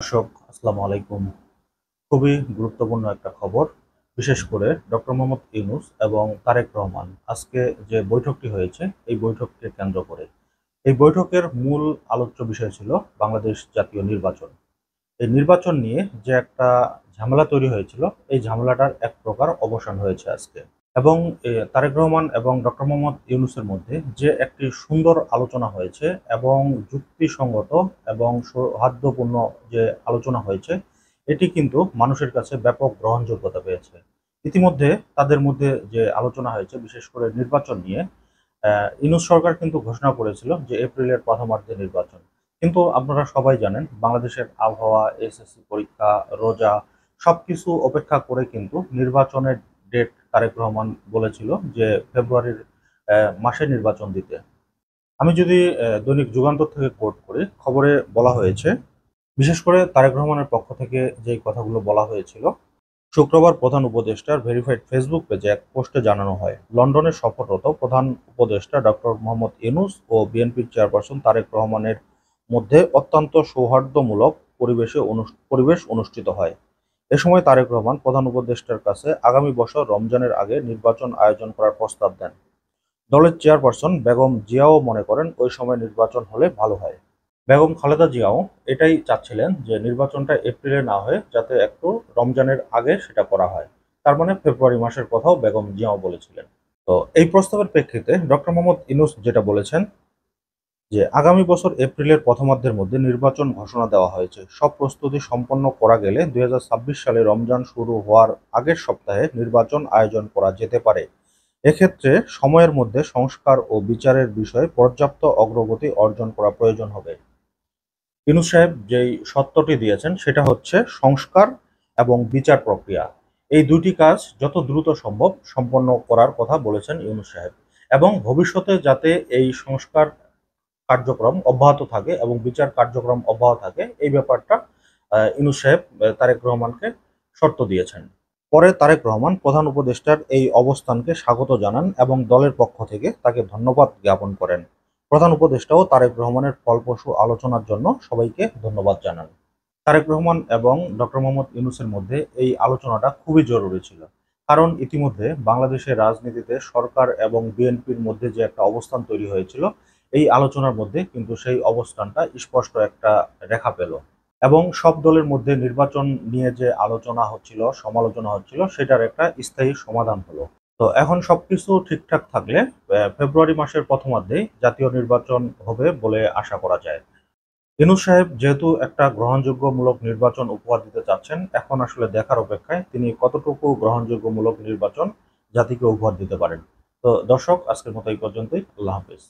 দর্শক, আসসালামু আলাইকুম। খুবই গুরুত্বপূর্ণ একটা খবর। বিশেষ করে ডক্টর মোহাম্মদ ইউনূস এবং তারেক রহমান আজকে যে বৈঠকটি হয়েছে, এই বৈঠককে কেন্দ্র করে। এই বৈঠকের মূল আলোচ্য বিষয় ছিল বাংলাদেশ জাতীয় নির্বাচন। এই নির্বাচন নিয়ে যে একটা ঝামেলা তৈরি হয়েছিল, এই ঝামেলাটার এক প্রকার অবসান হয়েছে আজকে। এবং তারেক রহমান এবং ডক্টর মোহাম্মদ ইউনূসের মধ্যে যে একটি সুন্দর আলোচনা হয়েছে এবং যুক্তিসঙ্গত এবং সৌহার্দ্যপূর্ণ যে আলোচনা হয়েছে, এটি কিন্তু মানুষের কাছে ব্যাপক গ্রহণযোগ্যতা পেয়েছে। ইতিমধ্যে তাদের মধ্যে যে আলোচনা হয়েছে, বিশেষ করে নির্বাচন নিয়ে, ইউনূস সরকার কিন্তু ঘোষণা করেছিল যে এপ্রিলের প্রথমার্ধে নির্বাচন। কিন্তু আপনারা সবাই জানেন বাংলাদেশের আবহাওয়া, এসএসসি পরীক্ষা, রোজা সবকিছু উপেক্ষা করে কিন্তু নির্বাচনের ডেট তারেক রহমান বলেছিল যে ফেব্রুয়ারির মাসে নির্বাচন দিতে। আমি যদি দৈনিক যুগান্তর থেকে কোট করি, খবরে বলা হয়েছে, বিশেষ করে তারেক রহমানের পক্ষ থেকে যেই কথাগুলো বলা হয়েছিল, শুক্রবার প্রধান উপদেষ্টার ভেরিফাইড ফেসবুক পেজে এক পোস্টে জানানো হয়, লন্ডনে সফররত প্রধান উপদেষ্টা ডক্টর মোহাম্মদ ইউনূস ও বিএনপির চেয়ারপারসন তারেক রহমানের মধ্যে অত্যন্ত সৌহার্দ্যমূলক পরিবেশ অনুষ্ঠিত হয়। এ সময় তারেক রহমান প্রধান উপদেষ্টার কাছে আগামী বছর রমজানের আগে নির্বাচন আয়োজন করার প্রস্তাব দেন। দলের চেয়ারপারসন বেগম জিয়াও মনে করেন ওই সময় নির্বাচন হলে ভালো হয়। বেগম খালেদা জিয়াও এটাই চাচ্ছিলেন যে নির্বাচনটা এপ্রিলে না হয়ে যাতে একটু রমজানের আগে সেটা করা হয়। তার মানে ফেব্রুয়ারি মাসের কথাও বেগম জিয়াও বলেছিলেন। তো এই প্রস্তাবের প্রেক্ষিতে ডক্টর মোহাম্মদ ইউনূস যেটা বলেছেন যে আগামী বছর এপ্রিলের প্রথমার্ধের মধ্যে নির্বাচন ঘোষণা দেওয়া হয়েছে। সব প্রস্তুতি সম্পন্ন করা গেলে ২০২৬ সালে রমজান শুরু হওয়ার আগের সপ্তাহে নির্বাচন আয়োজন করা যেতে পারে। এক্ষেত্রে সময়ের মধ্যে সংস্কার ও বিচারের বিষয়ে পর্যাপ্ত অগ্রগতি অর্জন করা প্রয়োজন হবে। ইউনূস সাহেব যেই সত্যটি দিয়েছেন সেটা হচ্ছে সংস্কার এবং বিচার প্রক্রিয়া। এই দুটি কাজ যত দ্রুত সম্ভব সম্পন্ন করার কথা বলেছেন ইউনূস সাহেব, এবং ভবিষ্যতে যাতে এই সংস্কার কার্যক্রম অব্যাহত থাকে এবং বিচার কার্যক্রম অব্যাহত থাকে, এই ব্যাপারটা ইউনূস সাহেব তারেক রহমানকে শর্ত দিয়েছেন। পরে তারেক রহমান প্রধান উপদেষ্টার এই অবস্থানকে স্বাগত জানান এবং দলের পক্ষ থেকে তাকে ধন্যবাদ জ্ঞাপন করেন। প্রধান উপদেষ্টাও তারেক রহমানের ফলপ্রসূ আলোচনার জন্য সবাইকে ধন্যবাদ জানান। তারেক রহমান এবং ডক্টর মোহাম্মদ ইউনূসের মধ্যে এই আলোচনাটা খুবই জরুরি ছিল। কারণ ইতিমধ্যে বাংলাদেশের রাজনীতিতে সরকার এবং বিএনপির মধ্যে যে একটা অবস্থান তৈরি হয়েছিল, এই আলোচনার মধ্যে কিন্তু সেই অবস্থানটা স্পষ্ট একটা রেখা পেল। এবং সব দলের মধ্যে নির্বাচন নিয়ে যে আলোচনা হচ্ছিল, সমালোচনা হচ্ছিল, সেটার একটা স্থায়ী সমাধান হলো। তো এখন সবকিছু ঠিকঠাক থাকলে ফেব্রুয়ারি মাসের প্রথমার্ধেই জাতীয় নির্বাচন হবে বলে আশা করা যায়। ইউনূস সাহেব যেহেতু একটা গ্রহণযোগ্যমূলক নির্বাচন উপহার দিতে চাচ্ছেন, এখন আসলে দেখার অপেক্ষায় তিনি কতটুকু গ্রহণযোগ্যমূলক নির্বাচন জাতিকে উপহার দিতে পারেন। তো দর্শক, আজকের মতো এই পর্যন্তই। আল্লাহ হাফেজ।